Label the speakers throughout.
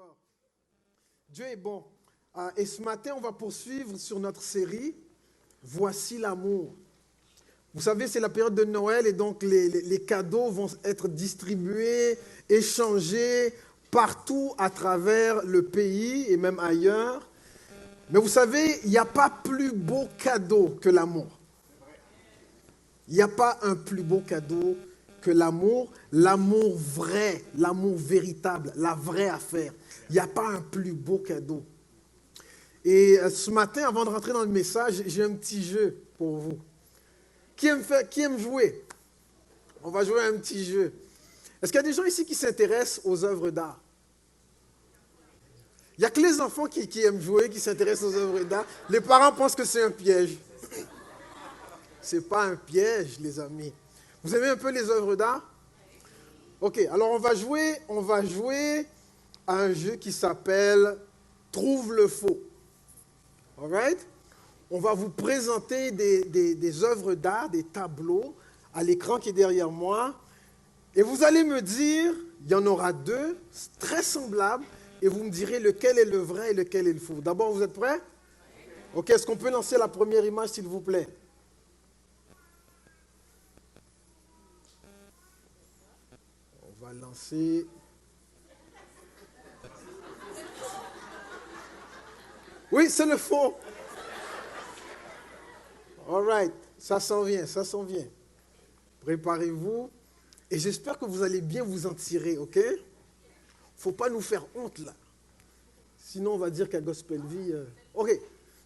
Speaker 1: D'accord. Dieu est bon. Et ce matin, on va poursuivre sur notre série « Voici l'amour ». Vous savez, c'est la période de Noël et donc les cadeaux vont être distribués, échangés partout à travers le pays et même ailleurs. Mais vous savez, il n'y a pas plus beau cadeau que l'amour. Il n'y a pas un plus beau cadeau que l'amour vrai, l'amour véritable, la vraie affaire. Il n'y a pas un plus beau cadeau. Et ce matin, avant de rentrer dans le message, j'ai un petit jeu pour vous. Qui aime jouer? On va jouer à un petit jeu. Est-ce qu'il y a des gens ici qui s'intéressent aux œuvres d'art? Il n'y a que les enfants qui aiment jouer, qui s'intéressent aux œuvres d'art. Les parents pensent que c'est un piège. Ce n'est pas un piège, les amis. Vous aimez un peu les œuvres d'art? Ok, alors on va jouer à un jeu qui s'appelle « Trouve le faux ». All right? On va vous présenter des œuvres d'art, des tableaux à l'écran qui est derrière moi. Et vous allez me dire, il y en aura deux, très semblables, et vous me direz lequel est le vrai et lequel est le faux. D'abord, vous êtes prêts? Ok, est-ce qu'on peut lancer la première image, s'il vous plaît? On va lancer... Oui, c'est le faux. All right, ça s'en vient, ça s'en vient. Préparez-vous. Et j'espère que vous allez bien vous en tirer, ok? Il ne faut pas nous faire honte, là. Sinon, on va dire qu'à Gospel Vie... Ok,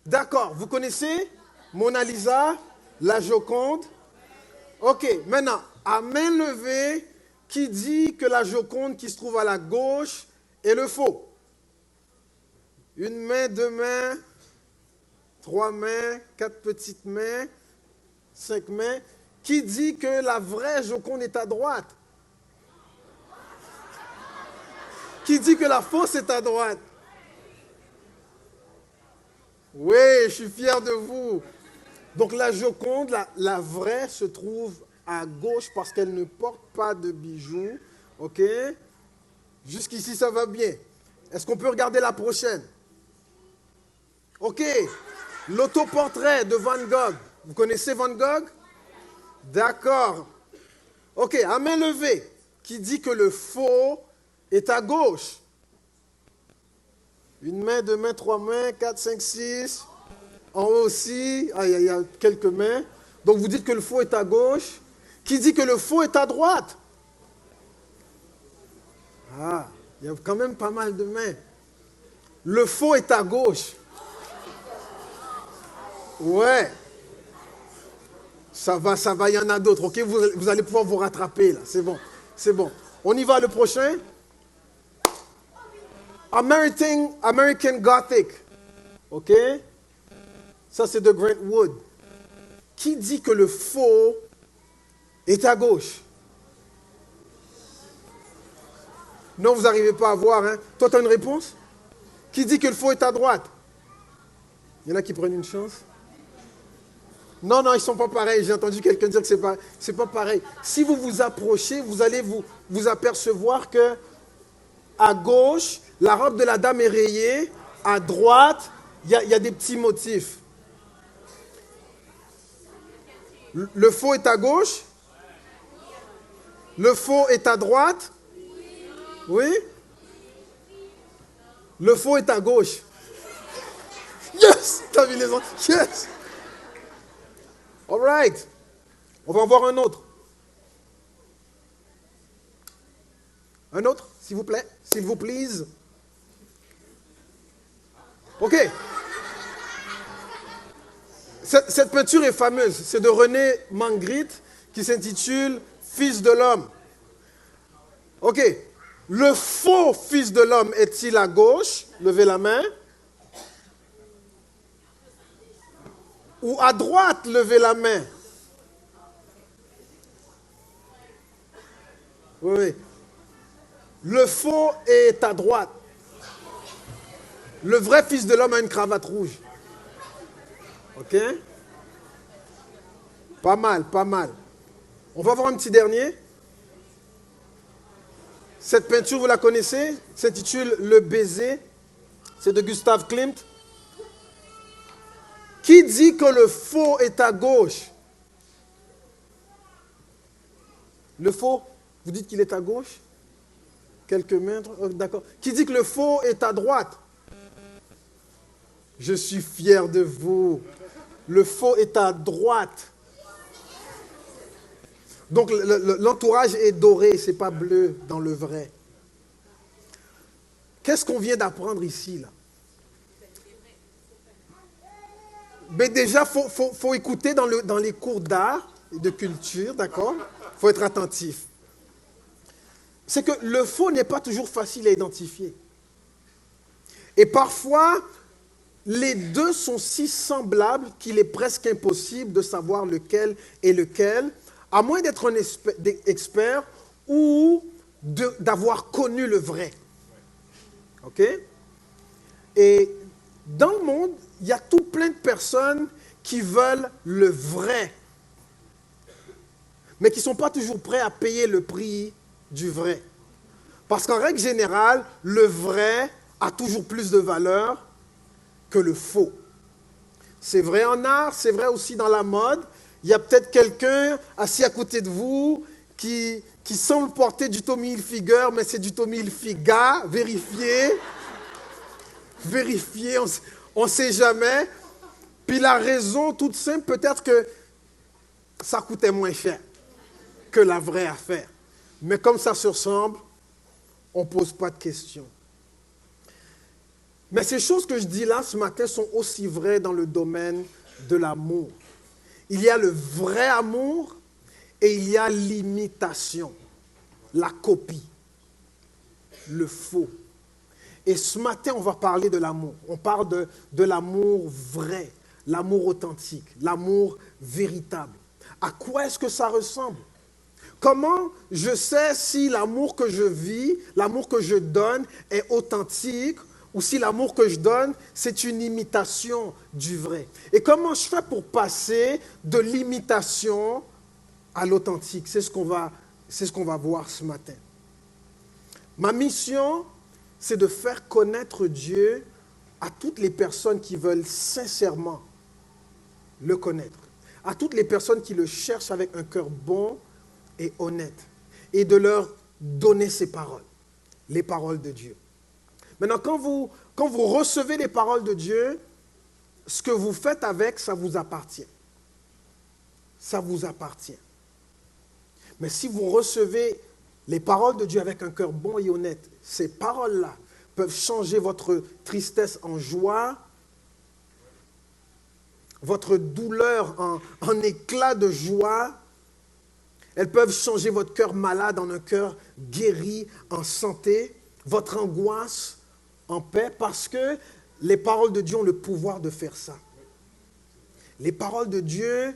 Speaker 1: d'accord. Vous connaissez Mona Lisa, la Joconde? Ok, maintenant, à main levée, qui dit que la Joconde qui se trouve à la gauche est le faux? Une main, deux mains, trois mains, quatre petites mains, cinq mains. Qui dit que la vraie Joconde est à droite? Qui dit que la fausse est à droite? Oui, je suis fier de vous. Donc la Joconde, la vraie, se trouve à gauche parce qu'elle ne porte pas de bijoux. Ok? Jusqu'ici, ça va bien. Est-ce qu'on peut regarder la prochaine? Ok. L'autoportrait de Van Gogh. Vous connaissez Van Gogh? D'accord. Ok, à main levée. Qui dit que le faux est à gauche? Une main, deux mains, trois mains, quatre, cinq, six. En haut aussi. Ah, il y a quelques mains. Donc vous dites que le faux est à gauche. Qui dit que le faux est à droite? Ah, il y a quand même pas mal de mains. Le faux est à gauche. Ouais. Ça va, il y en a d'autres, ok? Vous allez pouvoir vous rattraper, là. C'est bon, c'est bon. On y va, le prochain. American Gothic. Ok? Ça, c'est de Grant Wood. Qui dit que le faux est à gauche? Non, vous n'arrivez pas à voir, hein? Toi, tu as une réponse? Qui dit que le faux est à droite? Il y en a qui prennent une chance. Non, ils ne sont pas pareils. J'ai entendu quelqu'un dire que c'est pas pareil. Si vous vous approchez, vous allez vous apercevoir que à gauche, la robe de la dame est rayée. À droite, il y a des petits motifs. Le faux est à gauche? Le faux est à droite? Oui? Le faux est à gauche. Yes! T'as vu les autres? Yes! All right. On va en voir un autre. Un autre, s'il vous plaît. S'il vous plaît. OK. Cette peinture est fameuse. C'est de René Magritte qui s'intitule « Fils de l'homme ». OK. Le faux fils de l'homme est-il à gauche? Levez la main. Ou à droite? Levez la main. Oui. Le faux est à droite. Le vrai fils de l'homme a une cravate rouge. OK? Pas mal, pas mal. On va voir un petit dernier. Cette peinture, vous la connaissez? S'intitule Le baiser. C'est de Gustav Klimt. Qui dit que le faux est à gauche? Le faux, vous dites qu'il est à gauche? Quelques mains, d'accord. Qui dit que le faux est à droite? Je suis fier de vous. Le faux est à droite. Donc l'entourage est doré, c'est pas bleu dans le vrai. Qu'est-ce qu'on vient d'apprendre ici, là? Mais déjà, faut écouter dans les cours d'art et de culture, d'accord? Il faut être attentif. C'est que le faux n'est pas toujours facile à identifier. Et parfois, les deux sont si semblables qu'il est presque impossible de savoir lequel est lequel, à moins d'être un expert ou d'avoir connu le vrai. OK? Et dans le monde, il y a tout plein de personnes qui veulent le vrai, mais qui ne sont pas toujours prêts à payer le prix du vrai. Parce qu'en règle générale, le vrai a toujours plus de valeur que le faux. C'est vrai en art, c'est vrai aussi dans la mode. Il y a peut-être quelqu'un assis à côté de vous qui semble porter du Tommy Hilfiger, mais c'est du Tommy Hilfiger, vérifié. Vérifié, on ne sait jamais. Puis la raison toute simple, peut-être que ça coûtait moins cher que la vraie affaire. Mais comme ça se ressemble, on ne pose pas de questions. Mais ces choses que je dis là ce matin sont aussi vraies dans le domaine de l'amour. Il y a le vrai amour et il y a l'imitation, la copie, le faux. Et ce matin, on va parler de l'amour. On parle de l'amour vrai, l'amour authentique, l'amour véritable. À quoi est-ce que ça ressemble? Comment je sais si l'amour que je vis, l'amour que je donne est authentique ou si l'amour que je donne, c'est une imitation du vrai? Et comment je fais pour passer de l'imitation à l'authentique? C'est ce qu'on va voir ce matin. Ma mission, c'est de faire connaître Dieu à toutes les personnes qui veulent sincèrement le connaître, à toutes les personnes qui le cherchent avec un cœur bon et honnête, et de leur donner ces paroles, les paroles de Dieu. Maintenant, quand vous recevez les paroles de Dieu, ce que vous faites avec, ça vous appartient. Ça vous appartient. Mais si vous recevez les paroles de Dieu avec un cœur bon et honnête, ces paroles-là peuvent changer votre tristesse en joie, votre douleur en éclat de joie. Elles peuvent changer votre cœur malade en un cœur guéri, en santé, votre angoisse en paix, parce que les paroles de Dieu ont le pouvoir de faire ça. Les paroles de Dieu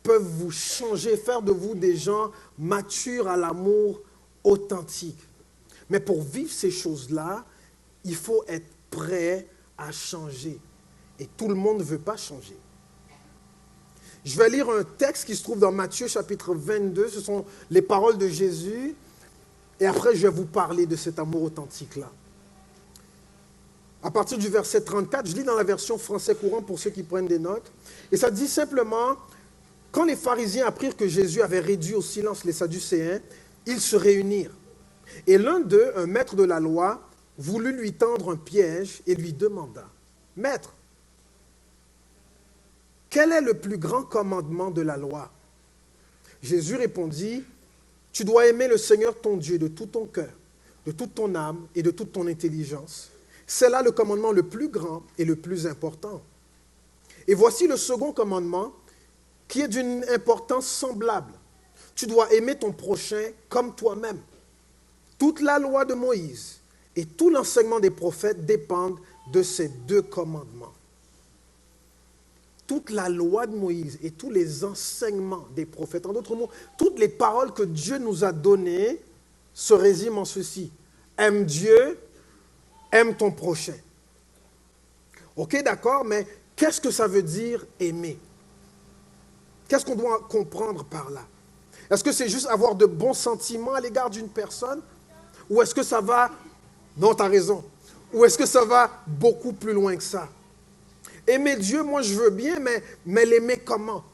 Speaker 1: peuvent vous changer, faire de vous des gens matures à l'amour authentique. Mais pour vivre ces choses-là, il faut être prêt à changer. Et tout le monde ne veut pas changer. Je vais lire un texte qui se trouve dans Matthieu chapitre 22. Ce sont les paroles de Jésus. Et après, je vais vous parler de cet amour authentique-là. À partir du verset 34, je lis dans la version français courant pour ceux qui prennent des notes. Et ça dit simplement, quand les pharisiens apprirent que Jésus avait réduit au silence les Sadducéens, ils se réunirent. Et l'un d'eux, un maître de la loi, voulut lui tendre un piège et lui demanda, « Maître, quel est le plus grand commandement de la loi? » Jésus répondit, « Tu dois aimer le Seigneur ton Dieu de tout ton cœur, de toute ton âme et de toute ton intelligence. C'est là le commandement le plus grand et le plus important. Et voici le second commandement qui est d'une importance semblable. Tu dois aimer ton prochain comme toi-même. Toute la loi de Moïse et tout l'enseignement des prophètes dépendent de ces deux commandements. » Toute la loi de Moïse et tous les enseignements des prophètes, en d'autres mots, toutes les paroles que Dieu nous a données se résument en ceci. Aime Dieu, aime ton prochain. Ok, d'accord, mais qu'est-ce que ça veut dire aimer? Qu'est-ce qu'on doit comprendre par là? Est-ce que c'est juste avoir de bons sentiments à l'égard d'une personne? Ou est-ce que ça va... Non, tu as raison. Ou est-ce que ça va beaucoup plus loin que ça? Aimer Dieu, moi je veux bien, mais l'aimer comment?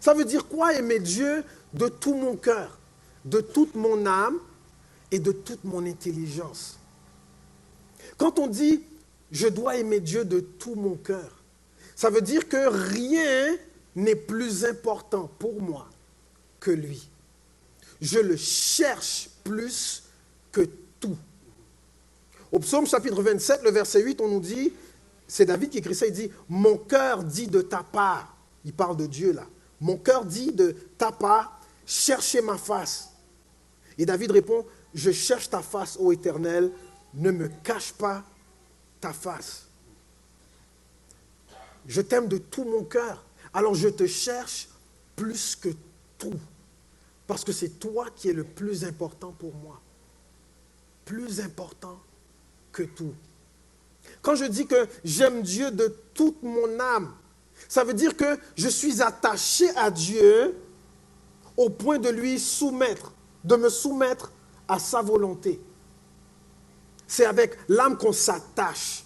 Speaker 1: Ça veut dire quoi aimer Dieu de tout mon cœur, de toute mon âme et de toute mon intelligence? Quand on dit je dois aimer Dieu de tout mon cœur, ça veut dire que rien n'est plus important pour moi que lui. Je le cherche plus que tout. Au psaume chapitre 27, le verset 8, on nous dit, c'est David qui écrit ça, il dit, mon cœur dit de ta part, il parle de Dieu là, mon cœur dit de ta part, cherchez ma face. Et David répond, je cherche ta face, ô Éternel, ne me cache pas ta face. Je t'aime de tout mon cœur, alors je te cherche plus que tout, parce que c'est toi qui es le plus important pour moi, plus important que tout. Quand je dis que j'aime Dieu de toute mon âme, ça veut dire que je suis attaché à Dieu au point de lui soumettre, de me soumettre à sa volonté. C'est avec l'âme qu'on s'attache.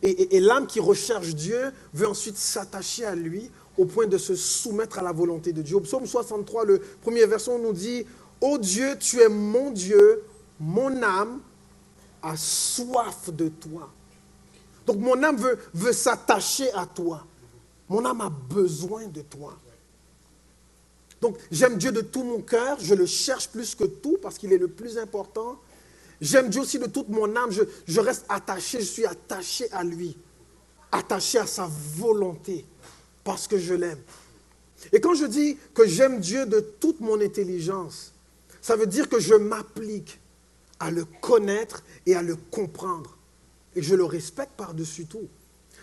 Speaker 1: Et l'âme qui recherche Dieu veut ensuite s'attacher à lui au point de se soumettre à la volonté de Dieu. Au psaume 63, le premier verset, on nous dit « Ô Dieu, tu es mon Dieu, mon âme a soif de toi. » Donc mon âme veut s'attacher à toi. Mon âme a besoin de toi. Donc j'aime Dieu de tout mon cœur, je le cherche plus que tout parce qu'il est le plus important. J'aime Dieu aussi de toute mon âme, je reste attaché, je suis attaché à lui, attaché à sa volonté parce que je l'aime. Et quand je dis que j'aime Dieu de toute mon intelligence, ça veut dire que je m'applique à le connaître et à le comprendre. Et je le respecte par-dessus tout.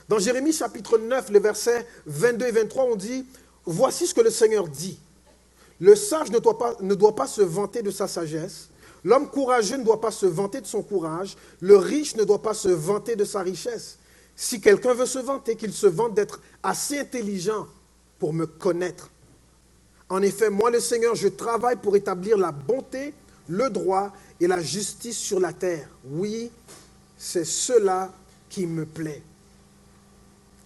Speaker 1: Dans Jérémie chapitre 9, les versets 22 et 23, on dit « Voici ce que le Seigneur dit. Le sage ne doit pas se vanter de sa sagesse. L'homme courageux ne doit pas se vanter de son courage. Le riche ne doit pas se vanter de sa richesse. Si quelqu'un veut se vanter, qu'il se vante d'être assez intelligent pour me connaître. En effet, moi le Seigneur, je travaille pour établir la bonté, le droit et la justice sur la terre. Oui, c'est cela qui me plaît. »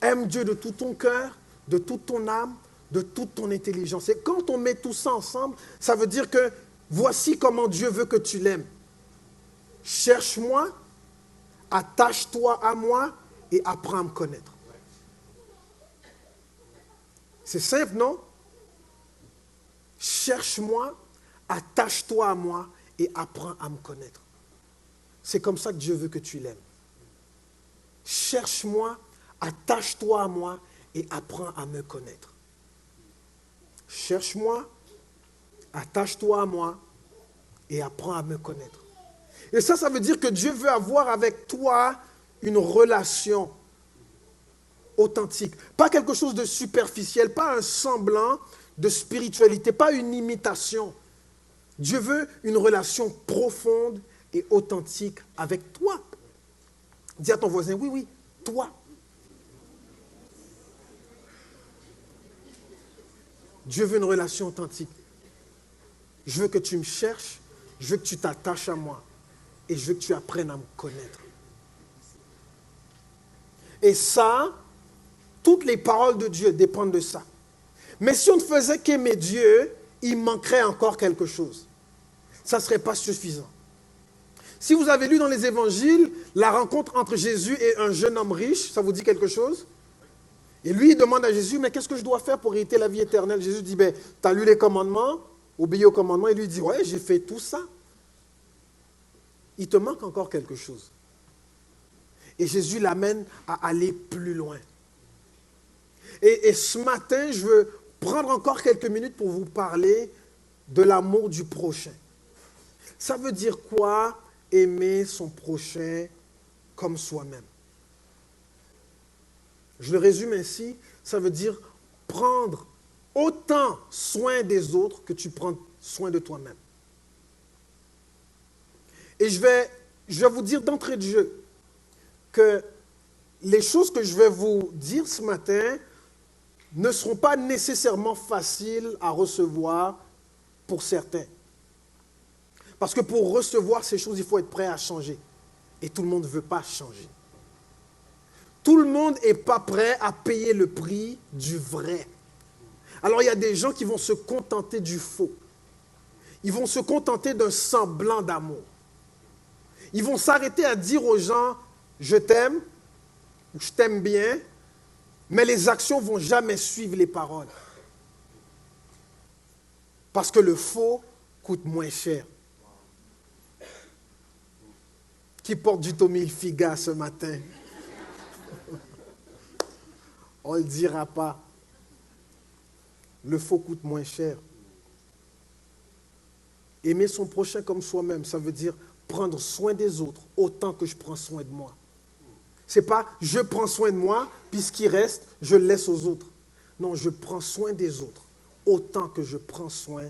Speaker 1: Aime Dieu de tout ton cœur, de toute ton âme, de toute ton intelligence. Et quand on met tout ça ensemble, ça veut dire que voici comment Dieu veut que tu l'aimes. Cherche-moi, attache-toi à moi et apprends à me connaître. C'est simple, non? Cherche-moi, attache-toi à moi et apprends à me connaître. C'est comme ça que Dieu veut que tu l'aimes. Cherche-moi, attache-toi à moi et apprends à me connaître. Cherche-moi, attache-toi à moi et apprends à me connaître. Et ça veut dire que Dieu veut avoir avec toi une relation authentique. Pas quelque chose de superficiel, pas un semblant de spiritualité, pas une imitation. Dieu veut une relation profonde et authentique avec toi. Dis à ton voisin, oui, oui, toi. Dieu veut une relation authentique. Je veux que tu me cherches, je veux que tu t'attaches à moi et je veux que tu apprennes à me connaître. Et ça, toutes les paroles de Dieu dépendent de ça. Mais si on ne faisait qu'aimer Dieu, il manquerait encore quelque chose. Ça ne serait pas suffisant. Si vous avez lu dans les évangiles la rencontre entre Jésus et un jeune homme riche, ça vous dit quelque chose? Et lui, il demande à Jésus, mais qu'est-ce que je dois faire pour hériter la vie éternelle? Jésus dit, ben, tu as lu les commandements, obéis aux commandements. Et lui dit, ouais, j'ai fait tout ça. Il te manque encore quelque chose. Et Jésus l'amène à aller plus loin. Et ce matin, je veux prendre encore quelques minutes pour vous parler de l'amour du prochain. Ça veut dire quoi, aimer son prochain comme soi-même? Je le résume ainsi, ça veut dire prendre autant soin des autres que tu prends soin de toi-même. Et je vais vous dire d'entrée de jeu que les choses que je vais vous dire ce matin ne seront pas nécessairement faciles à recevoir pour certains. Parce que pour recevoir ces choses, il faut être prêt à changer. Et tout le monde ne veut pas changer. Tout le monde n'est pas prêt à payer le prix du vrai. Alors il y a des gens qui vont se contenter du faux. Ils vont se contenter d'un semblant d'amour. Ils vont s'arrêter à dire aux gens, je t'aime, ou je t'aime bien, mais les actions ne vont jamais suivre les paroles. Parce que le faux coûte moins cher. Qui porte du Tommy Hilfiger ce matin? On ne le dira pas. Le faux coûte moins cher. Aimer son prochain comme soi-même, ça veut dire prendre soin des autres autant que je prends soin de moi. Ce n'est pas je prends soin de moi, puis ce qui reste, je le laisse aux autres. Non, je prends soin des autres autant que je prends soin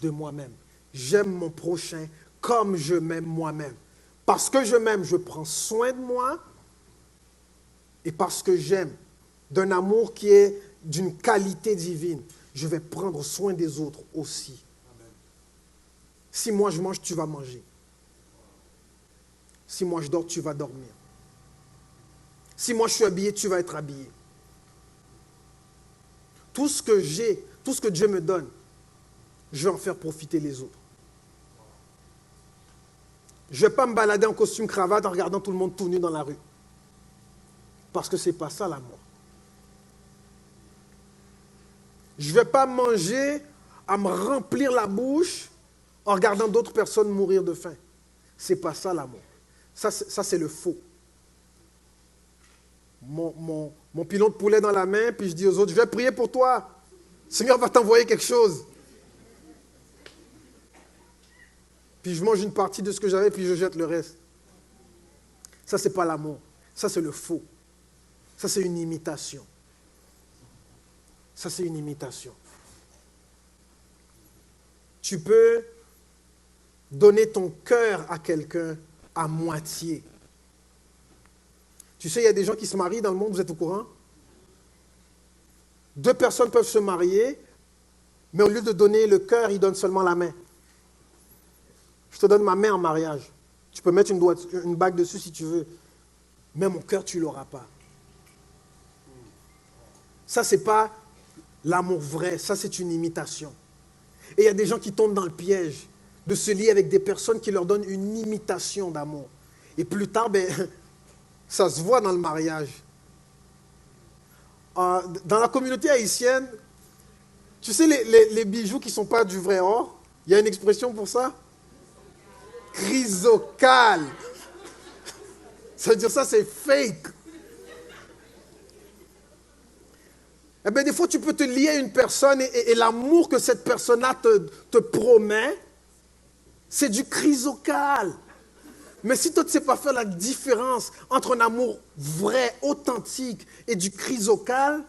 Speaker 1: de moi-même. J'aime mon prochain comme je m'aime moi-même. Parce que je m'aime, je prends soin de moi. Et parce que j'aime, d'un amour qui est d'une qualité divine, je vais prendre soin des autres aussi. Amen. Si moi je mange, tu vas manger. Si moi je dors, tu vas dormir. Si moi je suis habillé, tu vas être habillé. Tout ce que j'ai, tout ce que Dieu me donne, je vais en faire profiter les autres. Je ne vais pas me balader en costume cravate en regardant tout le monde tout nu dans la rue. Parce que ce n'est pas ça l'amour. Je ne vais pas manger à me remplir la bouche en regardant d'autres personnes mourir de faim. Ce n'est pas ça l'amour. Ça, c'est le faux. Mon pilon de poulet dans la main, puis je dis aux autres, je vais prier pour toi. Le Seigneur va t'envoyer quelque chose. Puis je mange une partie de ce que j'avais, puis je jette le reste. Ça, ce n'est pas l'amour. Ça, c'est le faux. Ça, c'est une imitation. Ça, c'est une imitation. Tu peux donner ton cœur à quelqu'un à moitié. Tu sais, il y a des gens qui se marient dans le monde, vous êtes au courant? 2 personnes peuvent se marier, mais au lieu de donner le cœur, ils donnent seulement la main. Je te donne ma main en mariage. Tu peux mettre une bague dessus si tu veux. Mais mon cœur, tu ne l'auras pas. Ça, ce n'est pas l'amour vrai. Ça, c'est une imitation. Et il y a des gens qui tombent dans le piège de se lier avec des personnes qui leur donnent une imitation d'amour. Et plus tard, ça se voit dans le mariage. Dans la communauté haïtienne, tu sais, les bijoux qui ne sont pas du vrai or, il y a une expression pour ça? Chrysocale. Ça veut dire ça, c'est fake. Eh bien, des fois, tu peux te lier à une personne et l'amour que cette personne-là te promet, c'est du chrysocale. Mais si toi, tu ne sais pas faire la différence entre un amour vrai, authentique et du chrysocale,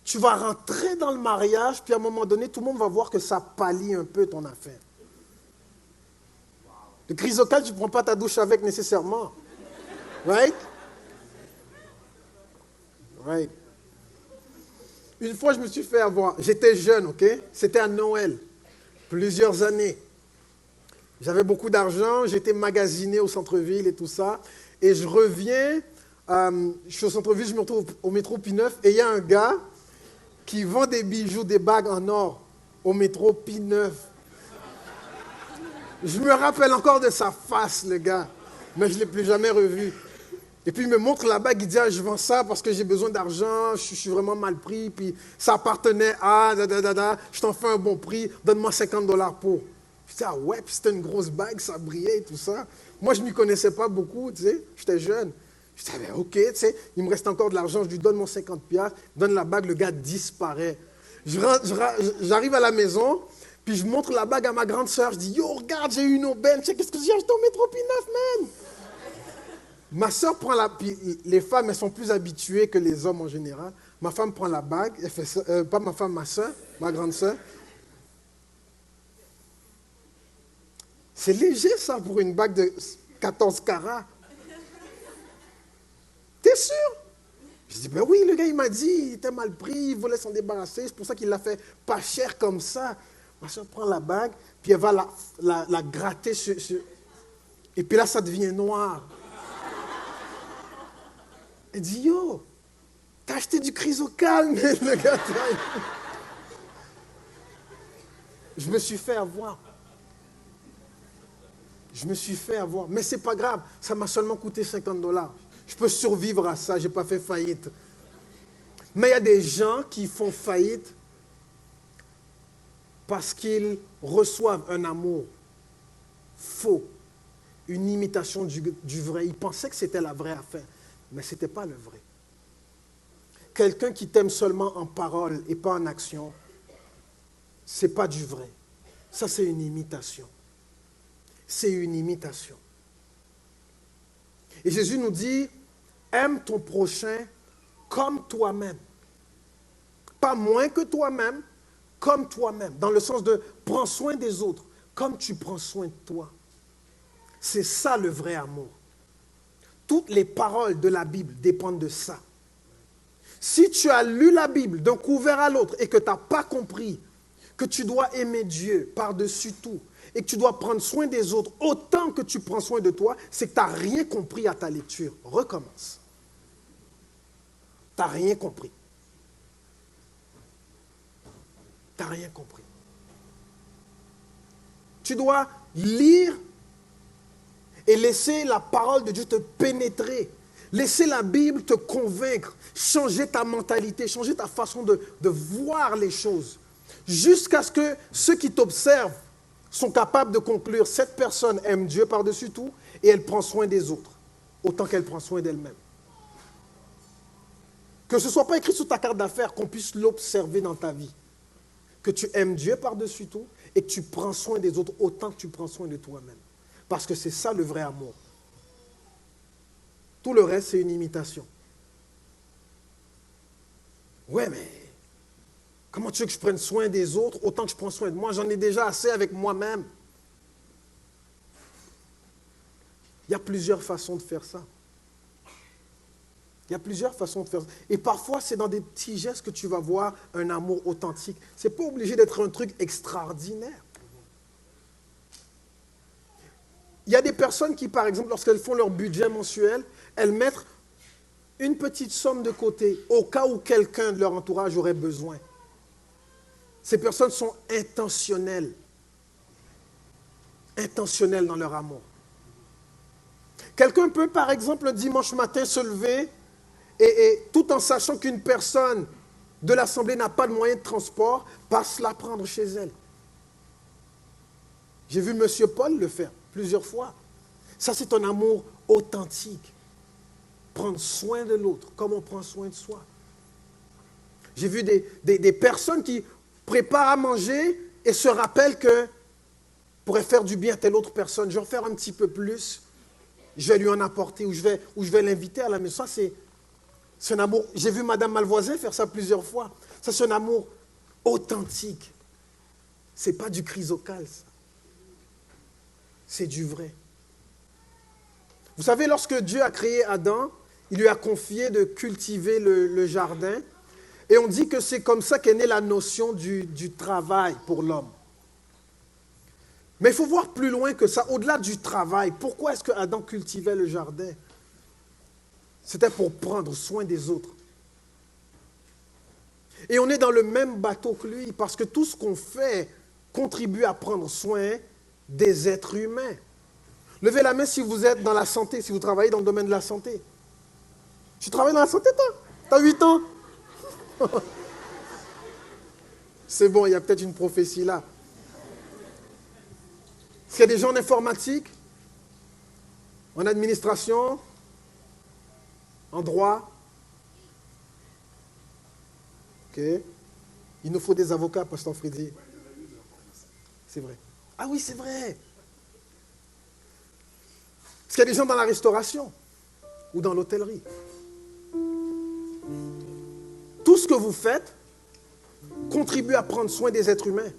Speaker 1: tu vas rentrer dans le mariage, puis à un moment donné, tout le monde va voir que ça pâlit un peu ton affaire. Le chrysocale, tu ne prends pas ta douche avec nécessairement. Right? Right. Une fois, je me suis fait avoir. J'étais jeune, ok? C'était à Noël. Plusieurs années. J'avais beaucoup d'argent, j'étais magasiné au centre-ville et tout ça. Et je reviens, je suis au centre-ville, je me retrouve au métro P9 et il y a un gars qui vend des bijoux, des bagues en or au métro P9. Je me rappelle encore de sa face, le gars, mais je ne l'ai plus jamais revu. Et puis il me montre la bague, il dit, je vends ça parce que j'ai besoin d'argent, je suis vraiment mal pris, puis ça appartenait à, je t'en fais un bon prix, donne-moi $50 pour. Je dis, ouais, puis c'était une grosse bague, ça brillait et tout ça. Moi, je ne m'y connaissais pas beaucoup, tu sais, j'étais jeune. Je dis, ok, tu sais, il me reste encore de l'argent, je lui donne mon 50$, donne la bague, le gars disparaît. J'arrive à la maison, puis je montre la bague à ma grande sœur, je dis, yo, regarde, j'ai eu une aubaine, tu sais, qu'est-ce que j'ai acheté au métro P9, man? Ma sœur prend la... Puis les femmes, elles sont plus habituées que les hommes en général. Ma femme prend la bague, elle fait ça, pas ma femme, ma sœur, ma grande sœur. C'est léger, ça, pour une bague de 14 carats. T'es sûr? Je dis, ben oui, le gars, il m'a dit, il était mal pris, il voulait s'en débarrasser, c'est pour ça qu'il l'a fait pas cher comme ça. Ma soeur prend la bague, puis elle va la gratter et puis là, ça devient noir. Elle dit, yo, t'as acheté du chrysocalme, le gars. Je me suis fait avoir. Je me suis fait avoir. Mais c'est pas grave, ça m'a seulement coûté $50. Je peux survivre à ça, j'ai pas fait faillite. Mais il y a des gens qui font faillite parce qu'ils reçoivent un amour faux, une imitation du vrai. Ils pensaient que c'était la vraie affaire, mais ce n'était pas le vrai. Quelqu'un qui t'aime seulement en parole et pas en action, ce n'est pas du vrai. Ça, c'est une imitation. C'est une imitation. Et Jésus nous dit, aime ton prochain comme toi-même. Pas moins que toi-même, comme toi-même. Dans le sens de prends soin des autres, comme tu prends soin de toi. C'est ça le vrai amour. Toutes les paroles de la Bible dépendent de ça. Si tu as lu la Bible d'un couvert à l'autre et que tu n'as pas compris que tu dois aimer Dieu par-dessus tout et que tu dois prendre soin des autres autant que tu prends soin de toi, c'est que tu n'as rien compris à ta lecture. Recommence. Tu n'as rien compris. Tu n'as rien compris. Tu dois lire et laisser la parole de Dieu te pénétrer. Laisser la Bible te convaincre, changer ta mentalité, changer ta façon de voir les choses. Jusqu'à ce que ceux qui t'observent sont capables de conclure, cette personne aime Dieu par-dessus tout et elle prend soin des autres, autant qu'elle prend soin d'elle-même. Que ce ne soit pas écrit sur ta carte d'affaires, qu'on puisse l'observer dans ta vie. Que tu aimes Dieu par-dessus tout et que tu prends soin des autres autant que tu prends soin de toi-même. Parce que c'est ça le vrai amour. Tout le reste, c'est une imitation. Ouais, mais comment tu veux que je prenne soin des autres autant que je prends soin de moi? J'en ai déjà assez avec moi-même. Il y a plusieurs façons de faire ça. Il y a plusieurs façons de faire ça. Et parfois, c'est dans des petits gestes que tu vas voir un amour authentique. Ce n'est pas obligé d'être un truc extraordinaire. Il y a des personnes qui, par exemple, lorsqu'elles font leur budget mensuel, elles mettent une petite somme de côté au cas où quelqu'un de leur entourage aurait besoin. Ces personnes sont intentionnelles. Intentionnelles dans leur amour. Quelqu'un peut, par exemple, le dimanche matin se lever et tout en sachant qu'une personne de l'Assemblée n'a pas de moyen de transport, passe la prendre chez elle. J'ai vu M. Paul le faire plusieurs fois. Ça, c'est un amour authentique. Prendre soin de l'autre comme on prend soin de soi. J'ai vu des personnes qui préparent à manger et se rappellent que pourrait faire du bien à telle autre personne. Je vais en faire un petit peu plus. Je vais lui en apporter ou je vais l'inviter à la maison. Ça, c'est un amour. J'ai vu Madame Malvoisin faire ça plusieurs fois. Ça, c'est un amour authentique. Ce n'est pas du chrysocale, ça. C'est du vrai. Vous savez, lorsque Dieu a créé Adam, il lui a confié de cultiver le jardin. Et on dit que c'est comme ça qu'est née la notion du travail pour l'homme. Mais il faut voir plus loin que ça, au-delà du travail. Pourquoi est-ce que Adam cultivait le jardin? C'était pour prendre soin des autres. Et on est dans le même bateau que lui, parce que tout ce qu'on fait contribue à prendre soin des êtres humains. Levez la main si vous êtes dans la santé, si vous travaillez dans le domaine de la santé. Tu travailles dans la santé, toi? Tu as 8 ans? C'est bon, il y a peut-être une prophétie là. Est-ce qu'il y a des gens en informatique, en administration, en droit? Ok. Il nous faut des avocats, Pasteur Freddy. C'est vrai. Ah oui, c'est vrai. Est-ce qu'il y a des gens dans la restauration ou dans l'hôtellerie? Tout ce que vous faites contribue à prendre soin des êtres humains.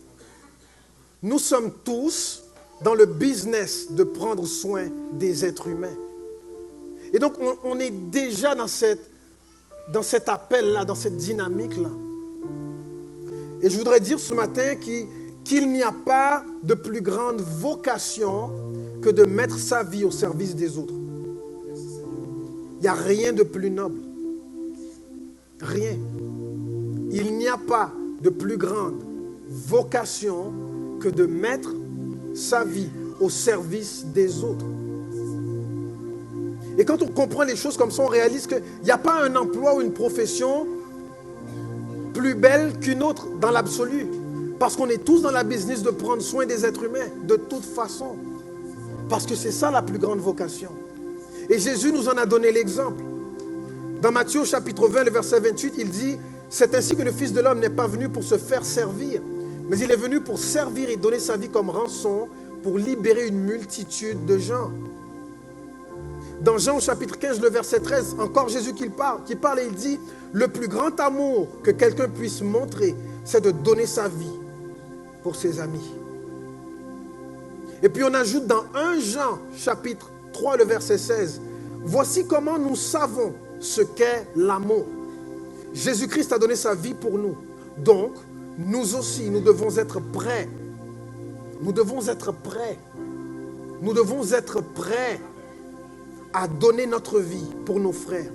Speaker 1: Nous sommes tous dans le business de prendre soin des êtres humains. Et donc, on est déjà dans cet appel-là, dans cette dynamique-là. Et je voudrais dire ce matin qu'il qu'il n'y a pas de plus grande vocation que de mettre sa vie au service des autres. Il n'y a rien de plus noble. Rien. Il n'y a pas de plus grande vocation que de mettre sa vie au service des autres. Et quand on comprend les choses comme ça, on réalise qu'il n'y a pas un emploi ou une profession plus belle qu'une autre dans l'absolu. Parce qu'on est tous dans la business de prendre soin des êtres humains, de toute façon. Parce que c'est ça la plus grande vocation. Et Jésus nous en a donné l'exemple. Dans Matthieu chapitre 20, le verset 28, il dit « C'est ainsi que le Fils de l'homme n'est pas venu pour se faire servir, mais il est venu pour servir et donner sa vie comme rançon pour libérer une multitude de gens. » Dans Jean chapitre 15, le verset 13, encore Jésus qui parle et il dit « Le plus grand amour que quelqu'un puisse montrer, c'est de donner sa vie pour ses amis. » Et puis on ajoute dans 1 Jean chapitre 3, le verset 16, « Voici comment nous savons ce qu'est l'amour. Jésus-Christ a donné sa vie pour nous. Donc, nous aussi, nous devons être prêts. Nous devons être prêts. Nous devons être prêts à donner notre vie pour nos frères.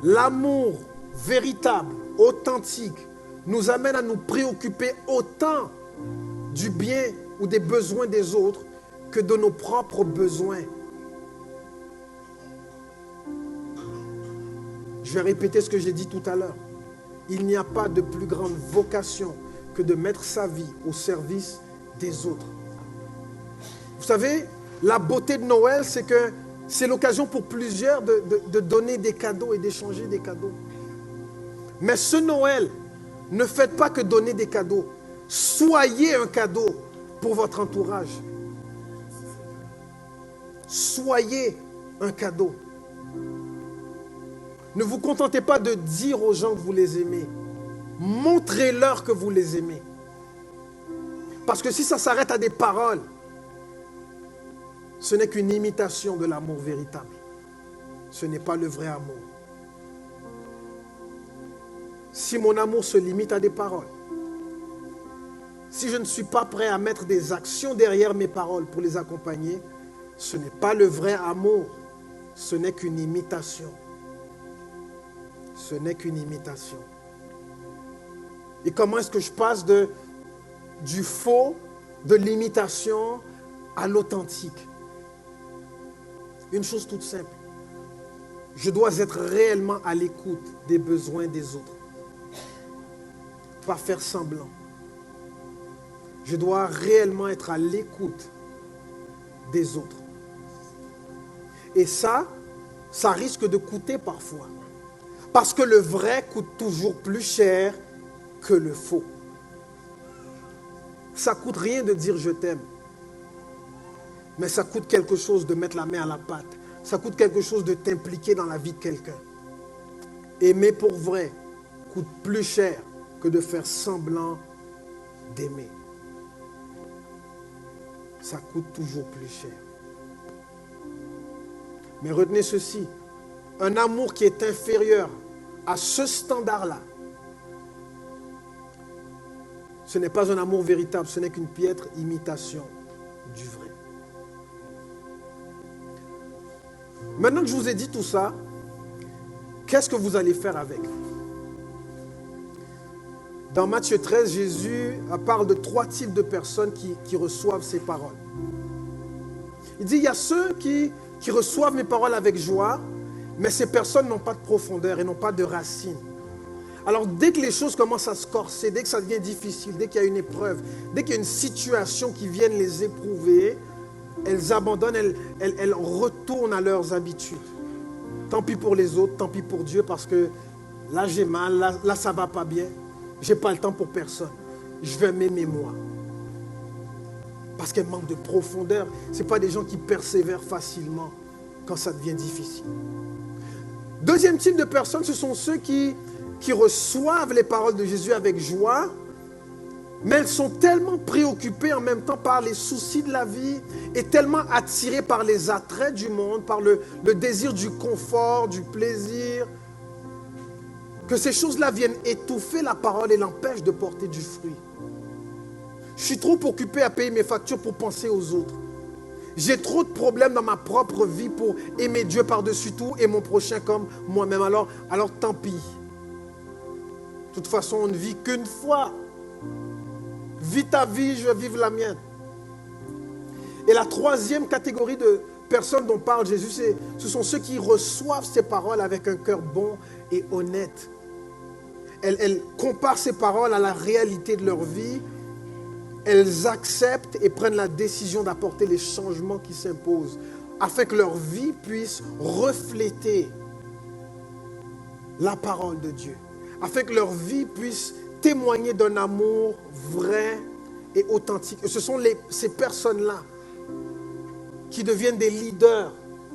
Speaker 1: L'amour véritable, authentique, nous amène à nous préoccuper autant du bien ou des besoins des autres que de nos propres besoins. Je vais répéter ce que j'ai dit tout à l'heure. Il n'y a pas de plus grande vocation que de mettre sa vie au service des autres. Vous savez, la beauté de Noël, c'est que c'est l'occasion pour plusieurs de donner des cadeaux et d'échanger des cadeaux. Mais ce Noël, ne faites pas que donner des cadeaux. Soyez un cadeau pour votre entourage. Soyez un cadeau. Ne vous contentez pas de dire aux gens que vous les aimez. Montrez-leur que vous les aimez. Parce que si ça s'arrête à des paroles, ce n'est qu'une imitation de l'amour véritable. Ce n'est pas le vrai amour. Si mon amour se limite à des paroles, si je ne suis pas prêt à mettre des actions derrière mes paroles pour les accompagner, ce n'est pas le vrai amour. Ce n'est qu'une imitation. Ce n'est qu'une imitation. Et comment est-ce que je passe du faux, de l'imitation à l'authentique? Une chose toute simple. Je dois être réellement à l'écoute des besoins des autres. Pas faire semblant. Je dois réellement être à l'écoute des autres. Et ça risque de coûter parfois. Parce que le vrai coûte toujours plus cher que le faux. Ça ne coûte rien de dire je t'aime. Mais ça coûte quelque chose de mettre la main à la pâte. Ça coûte quelque chose de t'impliquer dans la vie de quelqu'un. Aimer pour vrai coûte plus cher que de faire semblant d'aimer. Ça coûte toujours plus cher. Mais retenez ceci, un amour qui est inférieur à ce standard-là, ce n'est pas un amour véritable, ce n'est qu'une piètre imitation du vrai. Maintenant que je vous ai dit tout ça, qu'est-ce que vous allez faire avec? Dans Matthieu 13, Jésus parle de 3 types de personnes qui reçoivent ces paroles. Il dit, il y a ceux qui reçoivent mes paroles avec joie, mais ces personnes n'ont pas de profondeur et n'ont pas de racines. Alors, dès que les choses commencent à se corser, dès que ça devient difficile, dès qu'il y a une épreuve, dès qu'il y a une situation qui vient les éprouver, elles abandonnent, elles retournent à leurs habitudes. Tant pis pour les autres, tant pis pour Dieu, parce que là j'ai mal, là ça ne va pas bien. Je n'ai pas le temps pour personne. Je vais m'aimer moi. Parce qu'elles manquent de profondeur. Ce n'est pas des gens qui persévèrent facilement quand ça devient difficile. Deuxième type de personnes, ce sont ceux qui reçoivent les paroles de Jésus avec joie, mais elles sont tellement préoccupées en même temps par les soucis de la vie et tellement attirées par les attraits du monde, par le désir du confort, du plaisir, que ces choses-là viennent étouffer la parole et l'empêchent de porter du fruit. Je suis trop occupé à payer mes factures pour penser aux autres. J'ai trop de problèmes dans ma propre vie pour aimer Dieu par-dessus tout et mon prochain comme moi-même. Alors tant pis. De toute façon, on ne vit qu'une fois. Vis ta vie, je vais vivre la mienne. Et la troisième catégorie de personnes dont parle Jésus, ce sont ceux qui reçoivent ces paroles avec un cœur bon et honnête. Elles comparent ces paroles à la réalité de leur vie. Elles acceptent et prennent la décision d'apporter les changements qui s'imposent afin que leur vie puisse refléter la parole de Dieu. Afin que leur vie puisse témoigner d'un amour vrai et authentique. Et ce sont ces personnes-là qui deviennent des leaders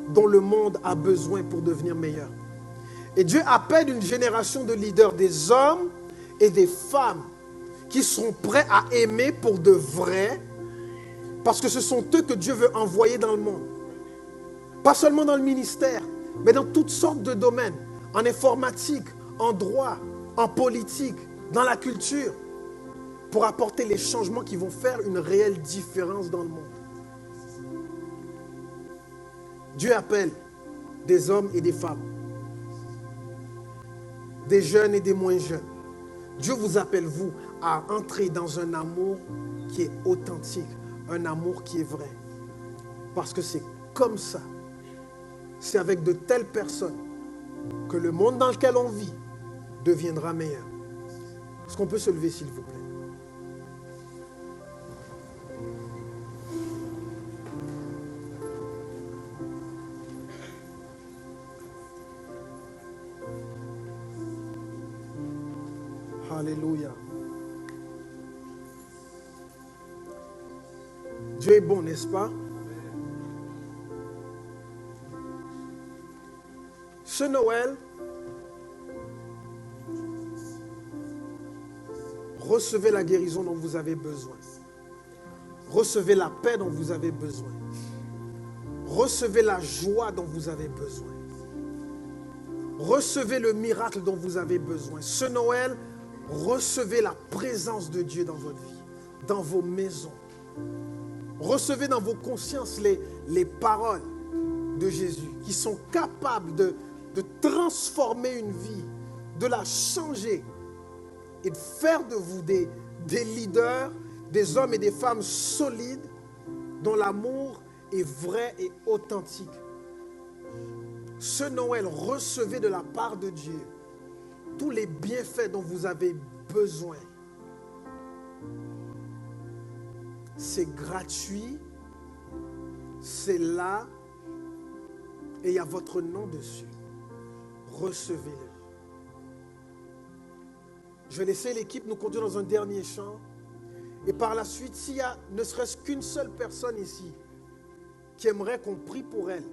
Speaker 1: dont le monde a besoin pour devenir meilleur. Et Dieu appelle une génération de leaders, des hommes et des femmes qui sont prêts à aimer pour de vrai, parce que ce sont eux que Dieu veut envoyer dans le monde. Pas seulement dans le ministère, mais dans toutes sortes de domaines, en informatique, en droit, en politique, dans la culture, pour apporter les changements qui vont faire une réelle différence dans le monde. Dieu appelle des hommes et des femmes, des jeunes et des moins jeunes. Dieu vous appelle, vous, à entrer dans un amour qui est authentique, un amour qui est vrai. Parce que c'est comme ça, c'est avec de telles personnes que le monde dans lequel on vit deviendra meilleur. Est-ce qu'on peut se lever, s'il vous plaît? Alléluia. Dieu est bon, n'est-ce pas? Ce Noël, recevez la guérison dont vous avez besoin. Recevez la paix dont vous avez besoin. Recevez la joie dont vous avez besoin. Recevez le miracle dont vous avez besoin. Ce Noël, recevez la présence de Dieu dans votre vie, dans vos maisons. Recevez dans vos consciences les paroles de Jésus qui sont capables de transformer une vie, de la changer et de faire de vous des leaders, des hommes et des femmes solides dont l'amour est vrai et authentique. Ce Noël, recevez de la part de Dieu tous les bienfaits dont vous avez besoin. C'est gratuit, c'est là, et il y a votre nom dessus. Recevez-le. Je vais laisser l'équipe nous conduire dans un dernier chant. Et par la suite, s'il y a ne serait-ce qu'une seule personne ici qui aimerait qu'on prie pour elle,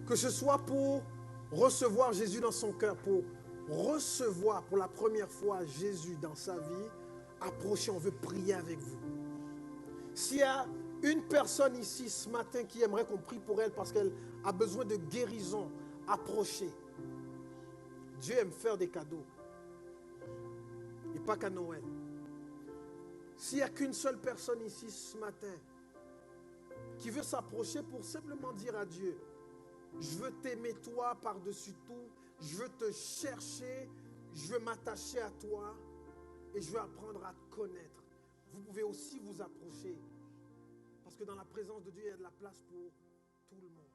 Speaker 1: que ce soit pour recevoir Jésus dans son cœur, pour recevoir pour la première fois Jésus dans sa vie, approchez, on veut prier avec vous. S'il y a une personne ici ce matin qui aimerait qu'on prie pour elle parce qu'elle a besoin de guérison, approchez. Dieu aime faire des cadeaux. Et pas qu'à Noël. S'il n'y a qu'une seule personne ici ce matin qui veut s'approcher pour simplement dire à Dieu, je veux t'aimer toi par-dessus tout, je veux te chercher, je veux m'attacher à toi et je veux apprendre à te connaître. Vous pouvez aussi vous approcher parce que dans la présence de Dieu, il y a de la place pour tout le monde.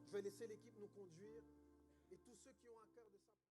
Speaker 1: Je vais laisser l'équipe nous conduire et tous ceux qui ont un cœur de